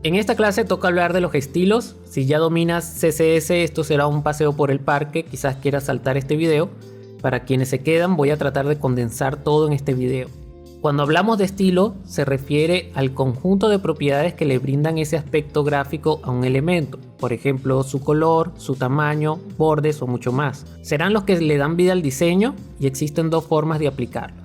En esta clase toca hablar de los estilos. Si ya dominas CSS, esto será un paseo por el parque, quizás quieras saltar este video. Para quienes se quedan, voy a tratar de condensar todo en este video. Cuando hablamos de estilo, se refiere al conjunto de propiedades que le brindan ese aspecto gráfico a un elemento. Por ejemplo, su color, su tamaño, bordes o mucho más. Serán los que le dan vida al diseño y existen dos formas de aplicarlo.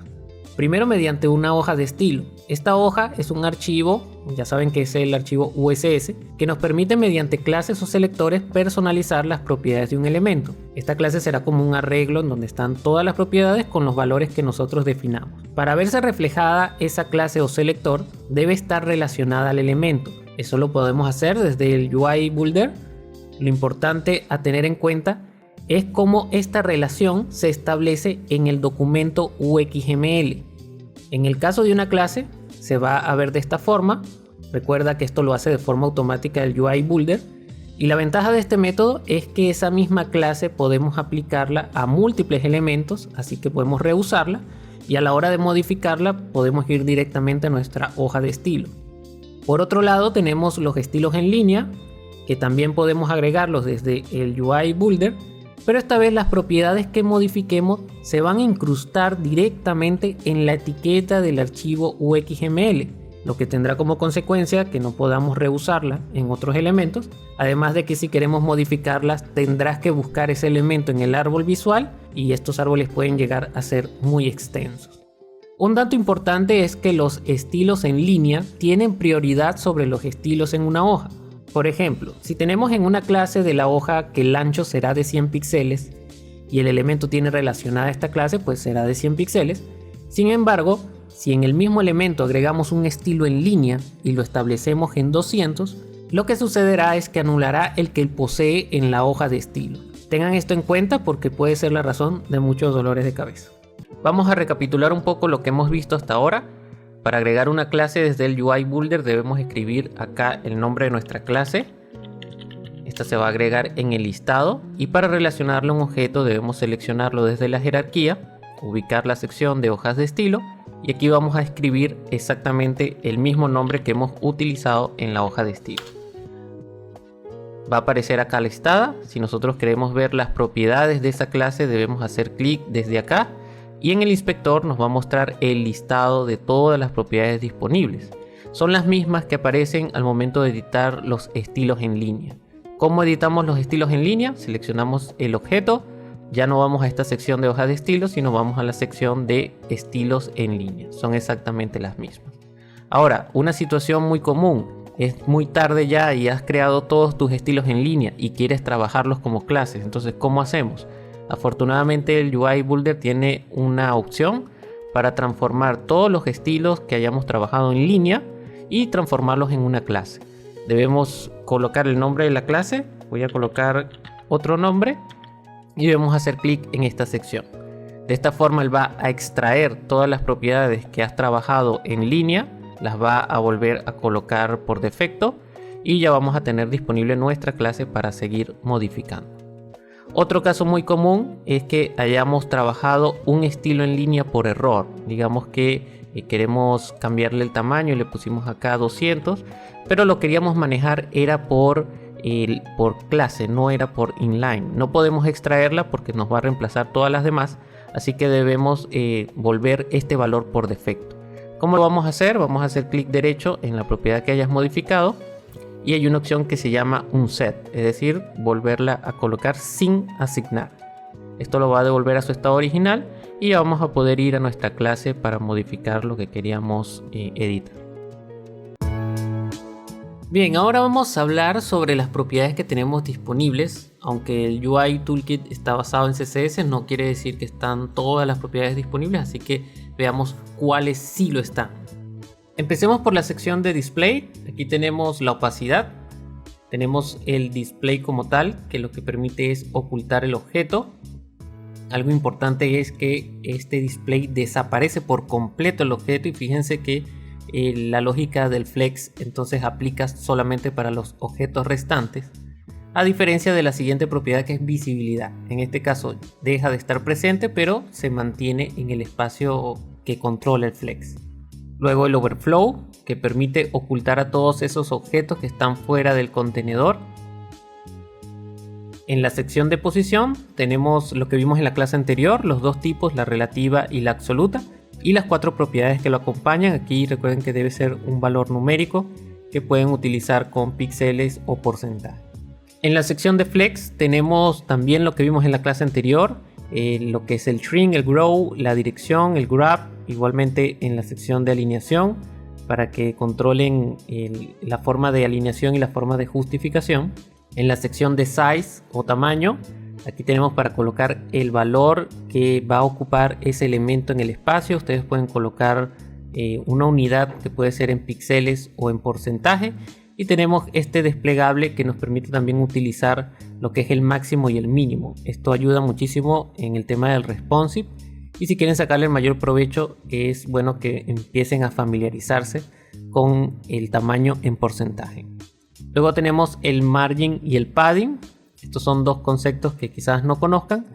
Primero, mediante una hoja de estilo. Esta hoja es un archivo, ya saben que es el archivo USS, que nos permite mediante clases o selectores personalizar las propiedades de un elemento. Esta clase será como un arreglo en donde están todas las propiedades con los valores que nosotros definamos. Para verse reflejada esa clase o selector, debe estar relacionada al elemento. Eso lo podemos hacer desde el UI Builder. Lo importante a tener en cuenta es cómo esta relación se establece en el documento UXML. En el caso de una clase, se va a ver de esta forma. Recuerda que esto lo hace de forma automática el UI Builder. Y la ventaja de este método es que esa misma clase podemos aplicarla a múltiples elementos, así que podemos reusarla. Y a la hora de modificarla, podemos ir directamente a nuestra hoja de estilo. Por otro lado, tenemos los estilos en línea, que también podemos agregarlos desde el UI Builder. Pero esta vez las propiedades que modifiquemos se van a incrustar directamente en la etiqueta del archivo UXML, lo que tendrá como consecuencia que no podamos reusarla en otros elementos, además de que si queremos modificarlas tendrás que buscar ese elemento en el árbol visual y estos árboles pueden llegar a ser muy extensos. Un dato importante es que los estilos en línea tienen prioridad sobre los estilos en una hoja. Por ejemplo, si tenemos en una clase de la hoja que el ancho será de 100 píxeles y el elemento tiene relacionada esta clase, pues será de 100 píxeles. Sin embargo, si en el mismo elemento agregamos un estilo en línea y lo establecemos en 200, lo que sucederá es que anulará el que él posee en la hoja de estilo. Tengan esto en cuenta porque puede ser la razón de muchos dolores de cabeza. Vamos a recapitular un poco lo que hemos visto hasta ahora. Para agregar una clase desde el UI Builder debemos escribir acá el nombre de nuestra clase. Esta se va a agregar en el listado y para relacionarlo a un objeto debemos seleccionarlo desde la jerarquía, ubicar la sección de hojas de estilo y aquí vamos a escribir exactamente el mismo nombre que hemos utilizado en la hoja de estilo. Va a aparecer acá listada. Si nosotros queremos ver las propiedades de esa clase debemos hacer clic desde acá. Y en el inspector nos va a mostrar el listado de todas las propiedades disponibles. Son las mismas que aparecen al momento de editar los estilos en línea. ¿Cómo editamos los estilos en línea? Seleccionamos el objeto. Ya no vamos a esta sección de hojas de estilos, sino vamos a la sección de estilos en línea. Son exactamente las mismas. Ahora, una situación muy común. Es muy tarde ya y has creado todos tus estilos en línea y quieres trabajarlos como clases. Entonces, ¿cómo hacemos? Afortunadamente el UI Builder tiene una opción para transformar todos los estilos que hayamos trabajado en línea y transformarlos en una clase. Debemos colocar el nombre de la clase, voy a colocar otro nombre y debemos hacer clic en esta sección. De esta forma él va a extraer todas las propiedades que has trabajado en línea, las va a volver a colocar por defecto y ya vamos a tener disponible nuestra clase para seguir modificando. Otro caso muy común es que hayamos trabajado un estilo en línea por error. Digamos que queremos cambiarle el tamaño y le pusimos acá 200, pero lo queríamos manejar era por clase, no era por inline. No podemos extraerla porque nos va a reemplazar todas las demás, así que debemos volver este valor por defecto. ¿Cómo lo vamos a hacer? Vamos a hacer clic derecho en la propiedad que hayas modificado. Y hay una opción que se llama unset, es decir, volverla a colocar sin asignar. Esto lo va a devolver a su estado original y ya vamos a poder ir a nuestra clase para modificar lo que queríamos editar. Bien, ahora vamos a hablar sobre las propiedades que tenemos disponibles. Aunque el UI Toolkit está basado en CSS, no quiere decir que están todas las propiedades disponibles, así que veamos cuáles sí lo están. Empecemos por la sección de display. Aquí tenemos la opacidad. Tenemos el display como tal, que lo que permite es ocultar el objeto. Algo importante es que este display desaparece por completo el objeto y fíjense que la lógica del flex entonces aplica solamente para los objetos restantes. A diferencia de la siguiente propiedad que es visibilidad. En este caso deja de estar presente pero se mantiene en el espacio que controla el flex. Luego el overflow, que permite ocultar a todos esos objetos que están fuera del contenedor. En la sección de posición tenemos lo que vimos en la clase anterior, los dos tipos, la relativa y la absoluta, y las 4 propiedades que lo acompañan. Aquí recuerden que debe ser un valor numérico que pueden utilizar con píxeles o porcentaje. En la sección de flex tenemos también lo que vimos en la clase anterior, lo que es el shrink, el grow, la dirección, el grab, igualmente en la sección de alineación para que controlen la forma de alineación y la forma de justificación. En la sección de size o tamaño, aquí tenemos para colocar el valor que va a ocupar ese elemento en el espacio. Ustedes pueden colocar una unidad que puede ser en píxeles o en porcentaje. Y tenemos este desplegable que nos permite también utilizar lo que es el máximo y el mínimo. Esto ayuda muchísimo en el tema del responsive. Y si quieren sacarle el mayor provecho, es bueno que empiecen a familiarizarse con el tamaño en porcentaje. Luego tenemos el margin y el padding. Estos son dos conceptos que quizás no conozcan.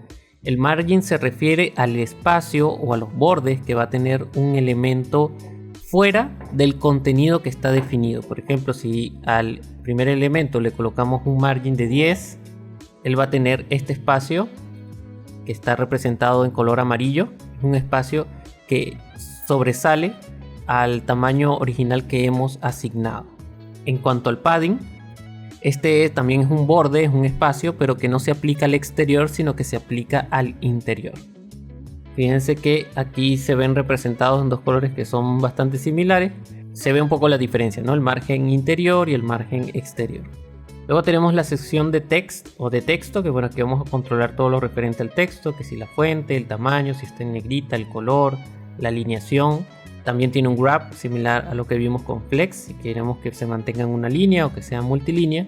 El margin se refiere al espacio o a los bordes que va a tener un elemento fuera del contenido que está definido. Por ejemplo, si al primer elemento le colocamos un margin de 10, él va a tener este espacio que está representado en color amarillo. Es un espacio que sobresale al tamaño original que hemos asignado. En cuanto al padding, este también es un borde, es un espacio, pero que no se aplica al exterior, sino que se aplica al interior. Fíjense que aquí se ven representados en dos colores que son bastante similares. Se ve un poco la diferencia, ¿no? El margen interior y el margen exterior. Luego tenemos la sección de text o de texto, que bueno, aquí vamos a controlar todo lo referente al texto, que si la fuente, el tamaño, si está en negrita, el color, la alineación. También tiene un grab similar a lo que vimos con flex, si queremos que se mantenga en una línea o que sea multilínea.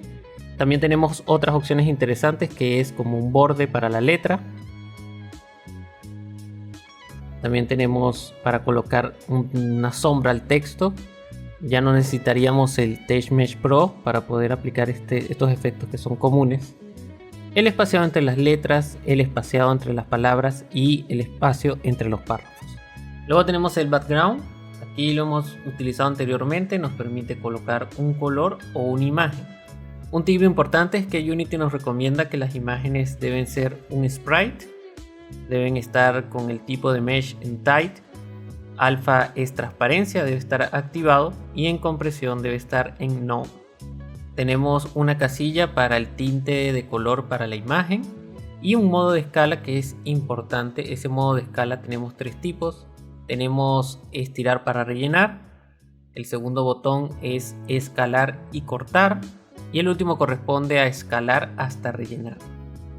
También tenemos otras opciones interesantes, que es como un borde para la letra. También tenemos para colocar una sombra al texto. Ya no necesitaríamos el TouchMesh Pro para poder aplicar estos efectos que son comunes. El espaciado entre las letras, el espaciado entre las palabras y el espacio entre los párrafos. Luego tenemos el background. Aquí lo hemos utilizado anteriormente. Nos permite colocar un color o una imagen. Un tip importante es que Unity nos recomienda que las imágenes deben ser un sprite. Deben estar con el tipo de mesh en tight. Alfa es transparencia, debe estar activado. Y en compresión debe estar en no. Tenemos una casilla para el tinte de color para la imagen. Y un modo de escala que es importante. Ese modo de escala tenemos 3 tipos. Tenemos estirar para rellenar. El segundo botón es escalar y cortar. Y el último corresponde a escalar hasta rellenar.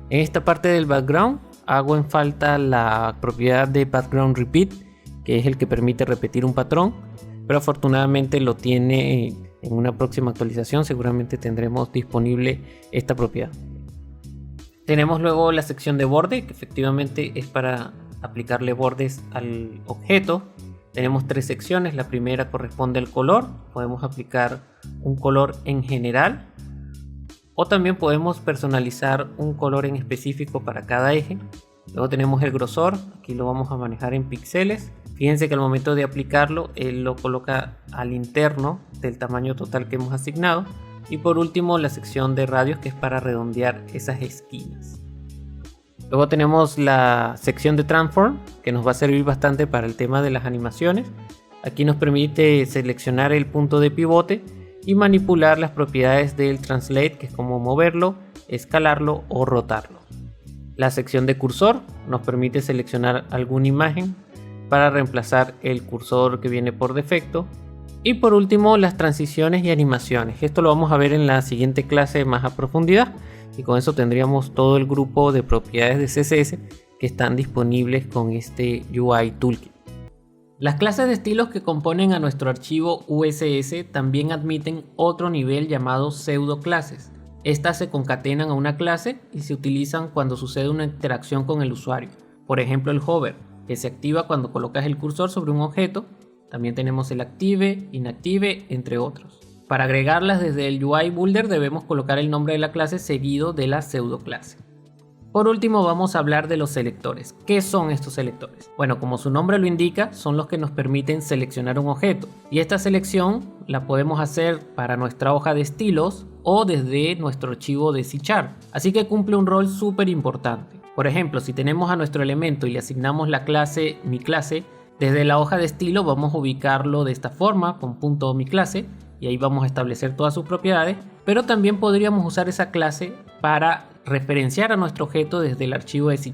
En esta parte del background hago en falta la propiedad de background repeat, que es el que permite repetir un patrón, pero afortunadamente lo tiene en una próxima actualización. Seguramente tendremos disponible esta propiedad. Tenemos luego la sección de borde, que efectivamente es para aplicarle bordes al objeto. Tenemos 3 secciones. La primera corresponde al color. Podemos aplicar un color en general, o también podemos personalizar un color en específico para cada eje. Luego tenemos el grosor. Aquí lo vamos a manejar en píxeles. Fíjense que al momento de aplicarlo, él lo coloca al interno del tamaño total que hemos asignado. Y por último, la sección de radios, que es para redondear esas esquinas. Luego tenemos la sección de transform, que nos va a servir bastante para el tema de las animaciones. Aquí nos permite seleccionar el punto de pivote y manipular las propiedades del translate, que es como moverlo, escalarlo o rotarlo. La sección de cursor nos permite seleccionar alguna imagen para reemplazar el cursor que viene por defecto. Y por último, las transiciones y animaciones. Esto lo vamos a ver en la siguiente clase más a profundidad. Y con eso tendríamos todo el grupo de propiedades de CSS que están disponibles con este UI Toolkit. Las clases de estilos que componen a nuestro archivo USS también admiten otro nivel llamado pseudoclases. Estas se concatenan a una clase y se utilizan cuando sucede una interacción con el usuario. Por ejemplo, el hover, que se activa cuando colocas el cursor sobre un objeto. También tenemos el active, inactive, entre otros. Para agregarlas desde el UI Builder debemos colocar el nombre de la clase seguido de la pseudoclase. Por último vamos a hablar de los selectores. ¿Qué son estos selectores? Bueno, como su nombre lo indica, son los que nos permiten seleccionar un objeto. Y esta selección la podemos hacer para nuestra hoja de estilos o desde nuestro archivo de C#. Así que cumple un rol súper importante. Por ejemplo, si tenemos a nuestro elemento y le asignamos la clase miClase, desde la hoja de estilo vamos a ubicarlo de esta forma con .miClase y ahí vamos a establecer todas sus propiedades, pero también podríamos usar esa clase para referenciar a nuestro objeto desde el archivo de C#,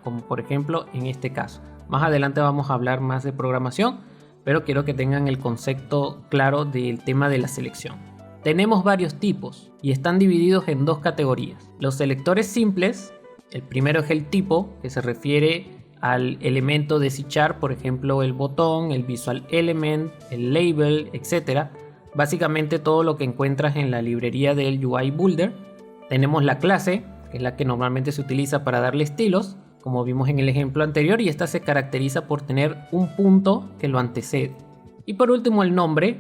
como por ejemplo en este caso. Más adelante vamos a hablar más de programación, pero quiero que tengan el concepto claro del tema de la selección. Tenemos varios tipos y están divididos en dos categorías. Los selectores simples, el primero es el tipo, que se refiere al elemento de C#, por ejemplo el botón, el visual element, el label, etc. Básicamente todo lo que encuentras en la librería del UI Builder. Tenemos la clase, que es la que normalmente se utiliza para darle estilos, como vimos en el ejemplo anterior, y esta se caracteriza por tener un punto que lo antecede. Y por último el nombre,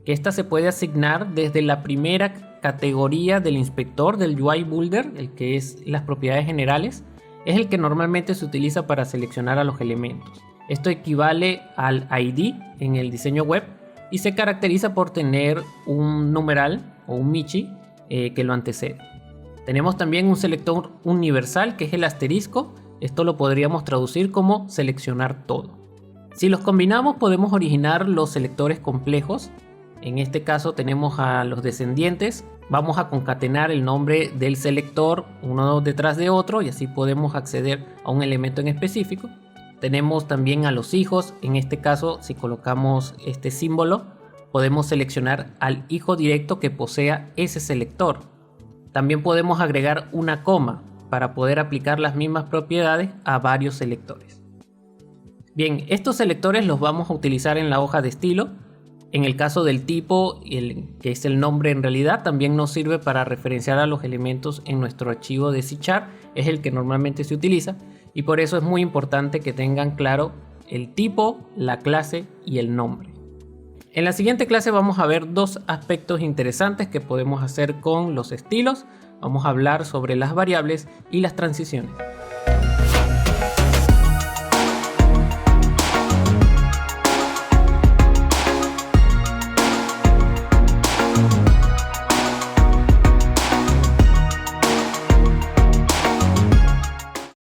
que esta se puede asignar desde la primera categoría del inspector del UI Builder, el que es las propiedades generales, es el que normalmente se utiliza para seleccionar a los elementos. Esto equivale al ID en el diseño web y se caracteriza por tener un numeral o un michi que lo antecede. Tenemos también un selector universal que es el asterisco. Esto lo podríamos traducir como seleccionar todo. Si los combinamos podemos originar los selectores complejos. En este caso tenemos a los descendientes. Vamos a concatenar el nombre del selector uno detrás de otro y así podemos acceder a un elemento en específico. Tenemos también a los hijos. En este caso, si colocamos este símbolo, podemos seleccionar al hijo directo que posea ese selector. También podemos agregar una coma para poder aplicar las mismas propiedades a varios selectores. Bien, estos selectores los vamos a utilizar en la hoja de estilo. En el caso del tipo, que es el nombre en realidad, también nos sirve para referenciar a los elementos en nuestro archivo de C#, es el que normalmente se utiliza y por eso es muy importante que tengan claro el tipo, la clase y el nombre. En la siguiente clase vamos a ver dos aspectos interesantes que podemos hacer con los estilos. Vamos a hablar sobre las variables y las transiciones.